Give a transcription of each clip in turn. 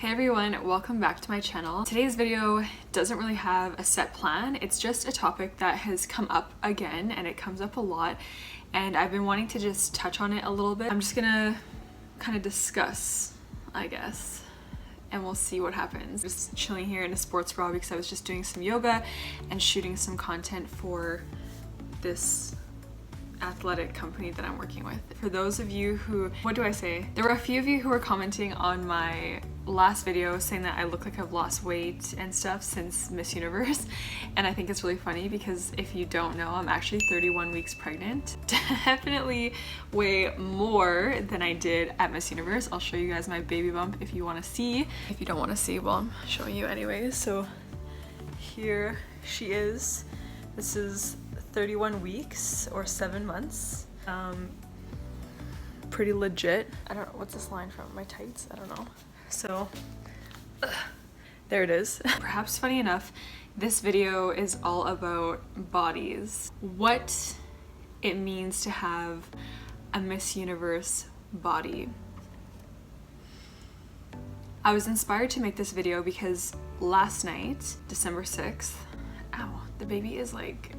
Hey everyone, welcome back to my channel. Today's video doesn't really have a set plan. It's just a topic that has come up again, and it comes up a lot, and I've been wanting to just touch on it a little bit. I'm just gonna kind of discuss, I guess, and we'll see what happens. Just chilling here in a sports bra because I was just doing some yoga and shooting some content for this athletic company that I'm working with. For those of you who, what do I say? There were a few of you who were commenting on my last video saying that I look like I've lost weight and stuff since Miss Universe, and I think it's really funny because if you don't know, I'm actually 31 weeks pregnant. Definitely way more than I did at Miss Universe. I'll show you guys my baby bump if you want to see. If you don't want to see, well, I'm showing you anyways. So here she is. This is 31 weeks or 7 months. Pretty legit. I don't know, what's this line from? My tights? I don't know. So there it is. Perhaps funny enough, this video is all about bodies. What it means to have a Miss Universe body. I was inspired to make this video because last night, December 6th, ow, the baby is like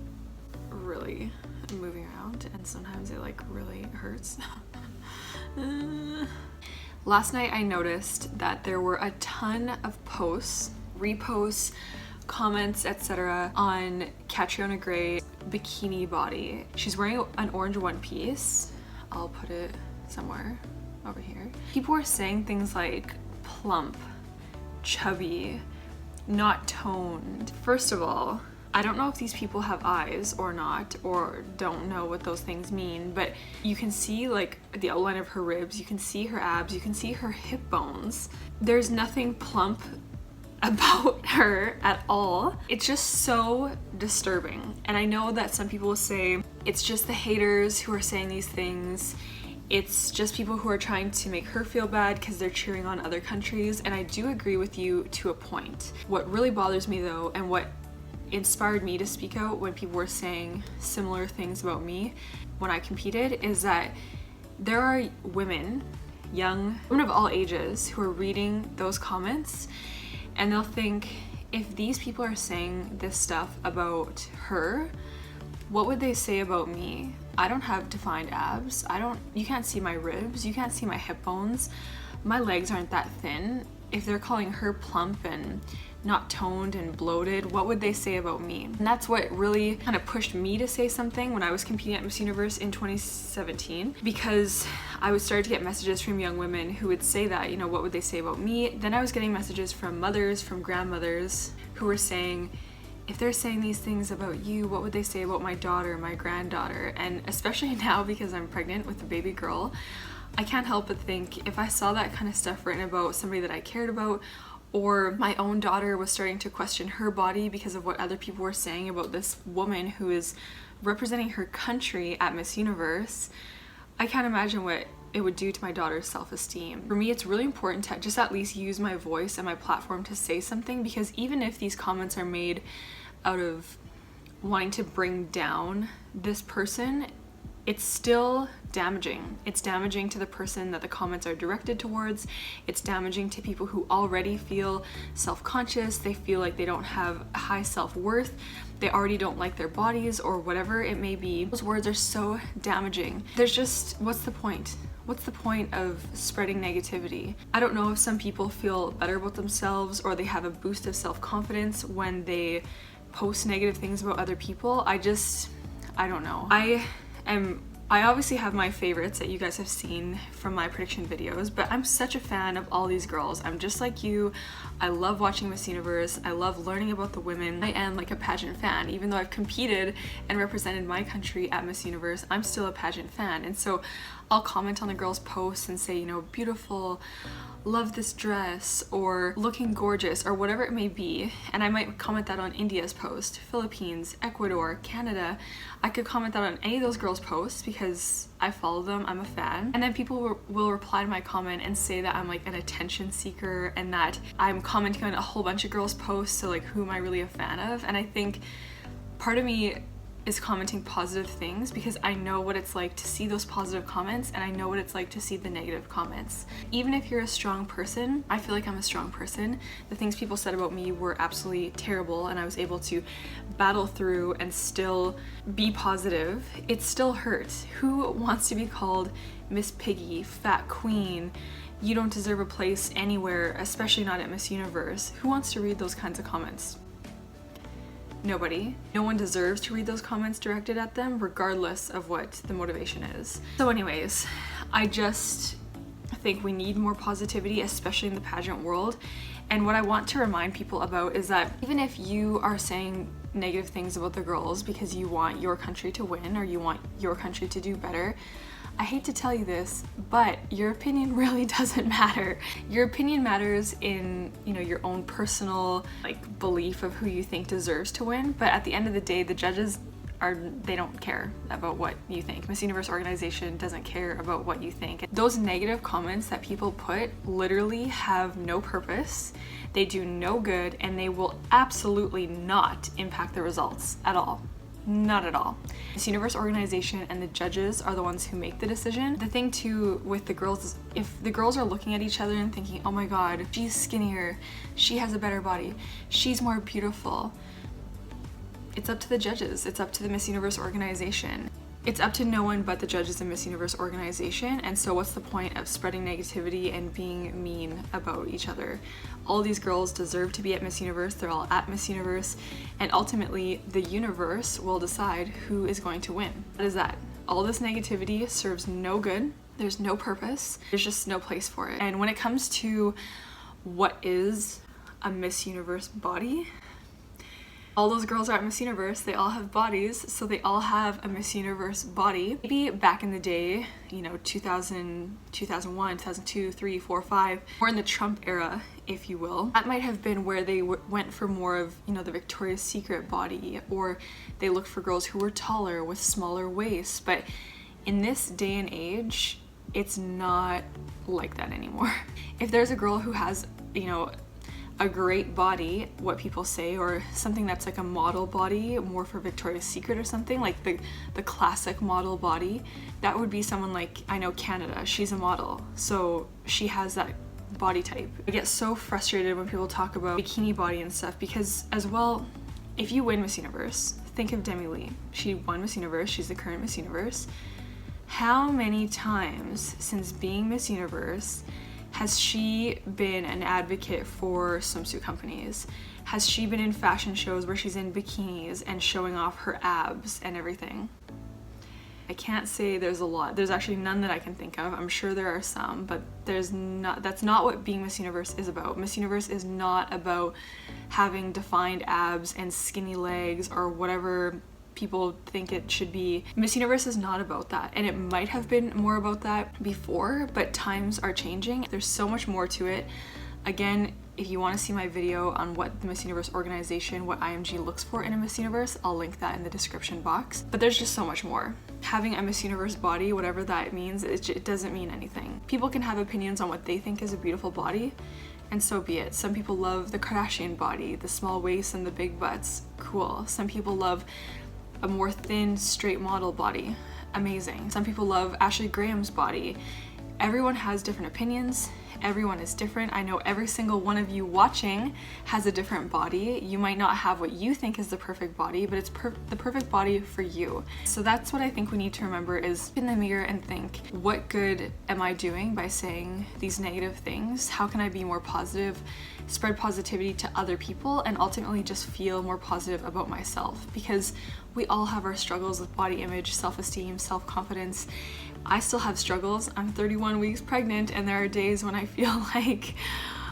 really moving around and sometimes it like really hurts. Last night I noticed that there were a ton of posts, reposts, comments, etc. on Catriona Gray's bikini body. She's wearing an orange one piece. I'll put it somewhere over here. People were saying things like plump, chubby, not toned. First of all, I don't know if these people have eyes or not, or don't know what those things mean, but you can see like the outline of her ribs, you can see her abs, you can see her hip bones. There's nothing plump about her at all. It's just so disturbing. And I know that some people will say it's just the haters who are saying these things. It's just people who are trying to make her feel bad because they're cheering on other countries. And I do agree with you to a point. What really bothers me though, and what inspired me to speak out when people were saying similar things about me when I competed, is that there are women, young women of all ages, who are reading those comments and they'll think, if these people are saying this stuff about her, what would they say about me? I don't have defined abs. You can't see my ribs, you can't see my hip bones, my legs aren't that thin. If they're calling her plump and not toned and bloated, what would they say about me? And that's what really kind of pushed me to say something when I was competing at Miss Universe in 2017, because I would start to get messages from young women who would say that, you know, what would they say about me? Then I was getting messages from mothers, from grandmothers, who were saying, if they're saying these things about you, what would they say about my daughter, my granddaughter? And especially now, because I'm pregnant with a baby girl, I can't help but think, if I saw that kind of stuff written about somebody that I cared about, or my own daughter was starting to question her body because of what other people were saying about this woman who is representing her country at Miss Universe, I can't imagine what it would do to my daughter's self-esteem. For me, it's really important to just at least use my voice and my platform to say something, because even if these comments are made out of wanting to bring down this person, it's still damaging. It's damaging to the person that the comments are directed towards. It's damaging to people who already feel self-conscious. They feel like they don't have high self-worth. They already don't like their bodies or whatever it may be. Those words are so damaging. There's just, what's the point? What's the point of spreading negativity? I don't know if some people feel better about themselves or they have a boost of self-confidence when they post negative things about other people. I don't know. I obviously have my favorites that you guys have seen from my prediction videos, but I'm such a fan of all these girls. I'm just like you. I love watching Miss Universe. I love learning about the women. I am like a pageant fan. Even though I've competed and represented my country at Miss Universe, I'm still a pageant fan. And so I'll comment on the girls' posts and say, you know, beautiful, love this dress, or looking gorgeous, or whatever it may be. And I might comment that on India's post, Philippines, Ecuador, Canada. I could comment that on any of those girls' posts because I follow them, I'm a fan. And then people will reply to my comment and say that I'm like an attention seeker and that I'm commenting on a whole bunch of girls' posts, so like who am I really a fan of? And I think part of me is commenting positive things, because I know what it's like to see those positive comments and I know what it's like to see the negative comments. Even if you're a strong person, I feel like I'm a strong person. The things people said about me were absolutely terrible and I was able to battle through and still be positive. It still hurts. Who wants to be called Miss Piggy, Fat Queen, you don't deserve a place anywhere, especially not at Miss Universe? Who wants to read those kinds of comments? Nobody. No one deserves to read those comments directed at them, regardless of what the motivation is. So anyways, I just think we need more positivity, especially in the pageant world. And what I want to remind people about is that even if you are saying negative things about the girls because you want your country to win or you want your country to do better, I hate to tell you this, but your opinion really doesn't matter. Your opinion matters in, you know, your own personal belief of who you think deserves to win, but at the end of the day, the judges they don't care about what you think. Miss Universe organization doesn't care about what you think. Those negative comments that people put literally have no purpose, they do no good, and they will absolutely not impact the results at all. Not at all. Miss Universe organization and the judges are the ones who make the decision. The thing too with the girls is if the girls are looking at each other and thinking, oh my god, she's skinnier, she has a better body, she's more beautiful, it's up to the judges, it's up to the Miss Universe organization. It's up to no one but the judges in Miss Universe organization, and so what's the point of spreading negativity and being mean about each other? All these girls deserve to be at Miss Universe, they're all at Miss Universe, and ultimately the universe will decide who is going to win. What is that? All this negativity serves no good, there's no purpose, there's just no place for it. And when it comes to what is a Miss Universe body, all those girls are at Miss Universe, they all have bodies, so they all have a Miss Universe body. Maybe back in the day, you know, 2000, 2001, 2002, 3, 4, 5, or in the Trump era, if you will, that might have been where they went for more of, you know, the Victoria's Secret body, or they looked for girls who were taller with smaller waists. But in this day and age, it's not like that anymore. If there's a girl who has, you know, a great body, what people say, or something that's like a model body, more for Victoria's Secret or something, like the classic model body, that would be someone like, I know Canada, she's a model, so she has that body type. I get so frustrated when people talk about bikini body and stuff, because as well, if you win Miss Universe, think of Demi Lee. She won Miss Universe, she's the current Miss Universe. How many times since being Miss Universe has she been an advocate for swimsuit companies? Has she been in fashion shows where she's in bikinis and showing off her abs and everything? I can't say there's a lot. There's actually none that I can think of. I'm sure there are some, but that's not what being Miss Universe is about. Miss Universe is not about having defined abs and skinny legs or whatever people think it should be. Miss Universe is not about that, and it might have been more about that before, but times are changing. There's so much more to it. Again, if you want to see my video on what the Miss Universe organization, what IMG looks for in a Miss Universe, I'll link that in the description box. But there's just so much more. Having a Miss Universe body, whatever that means, it doesn't mean anything. People can have opinions on what they think is a beautiful body, and so be it. Some people love the Kardashian body, the small waists and the big butts. Cool. Some people love a more thin, straight model body. Amazing. Some people love Ashley Graham's body. Everyone has different opinions. Everyone is different. I know every single one of you watching has a different body. You might not have what you think is the perfect body, but it's the perfect body for you. So that's what I think we need to remember, is look in the mirror and think, what good am I doing by saying these negative things? How can I be more positive, spread positivity to other people, and ultimately just feel more positive about myself? Because we all have our struggles with body image, self-esteem, self-confidence. I still have struggles. I'm 31 weeks pregnant, and there are days when I feel like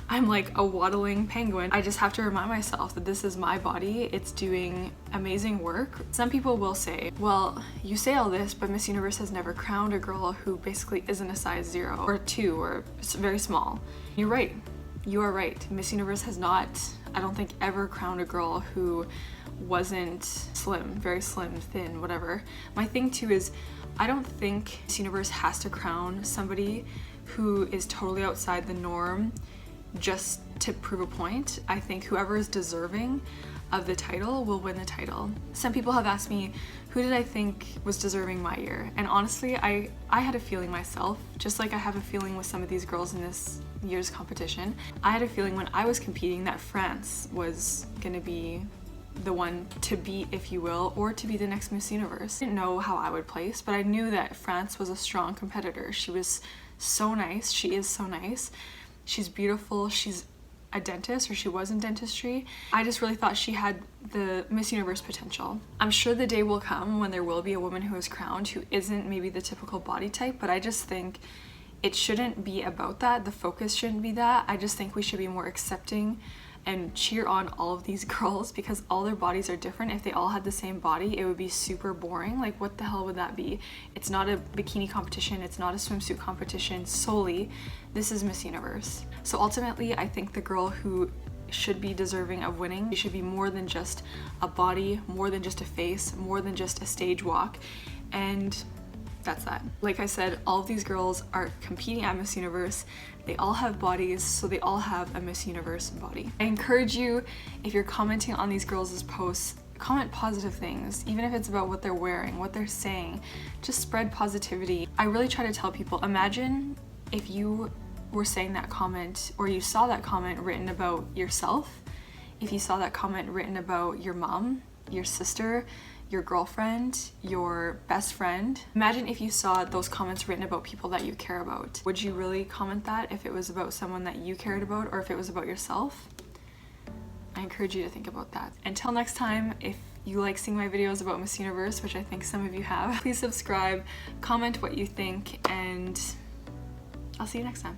I'm like a waddling penguin. I just have to remind myself that this is my body. It's doing amazing work. Some people will say, well, you say all this, but Miss Universe has never crowned a girl who basically isn't a size 0 or 2 or very small. You're right. You are right. Miss Universe has not, I don't think, ever crowned a girl who wasn't slim, very slim, thin, whatever. My thing too is, I don't think Miss Universe has to crown somebody who is totally outside the norm just to prove a point. I think whoever is deserving of the title will win the title. Some people have asked me, who did I think was deserving my year? And honestly, I had a feeling myself, just like I have a feeling with some of these girls in this year's competition. I had a feeling when I was competing that France was gonna be the one to beat, if you will, or to be the next Miss Universe. I didn't know how I would place, but I knew that France was a strong competitor. She was so nice. She is so nice. She's beautiful. She's a dentist, or she was in dentistry. I just really thought she had the Miss Universe potential. I'm sure the day will come when there will be a woman who is crowned who isn't maybe the typical body type, but I just think it shouldn't be about that. The focus shouldn't be that. I just think we should be more accepting and cheer on all of these girls because all their bodies are different. If they all had the same body, it would be super boring. Like, what the hell would that be? It's not a bikini competition, it's not a swimsuit competition solely. This is Miss Universe. So ultimately, I think the girl who should be deserving of winning, she should be more than just a body, more than just a face, more than just a stage walk, and that's that. Like I said, all of these girls are competing at Miss Universe. They all have bodies, so they all have a Miss Universe body. I encourage you, if you're commenting on these girls' posts, comment positive things, even if it's about what they're wearing, what they're saying. Just spread positivity. I really try to tell people, imagine if you were saying that comment, or you saw that comment written about yourself, if you saw that comment written about your mom, your sister, your girlfriend, your best friend. Imagine if you saw those comments written about people that you care about. Would you really comment that if it was about someone that you cared about, or if it was about yourself? I encourage you to think about that. Until next time, if you like seeing my videos about Miss Universe, which I think some of you have, please subscribe, comment what you think, and I'll see you next time.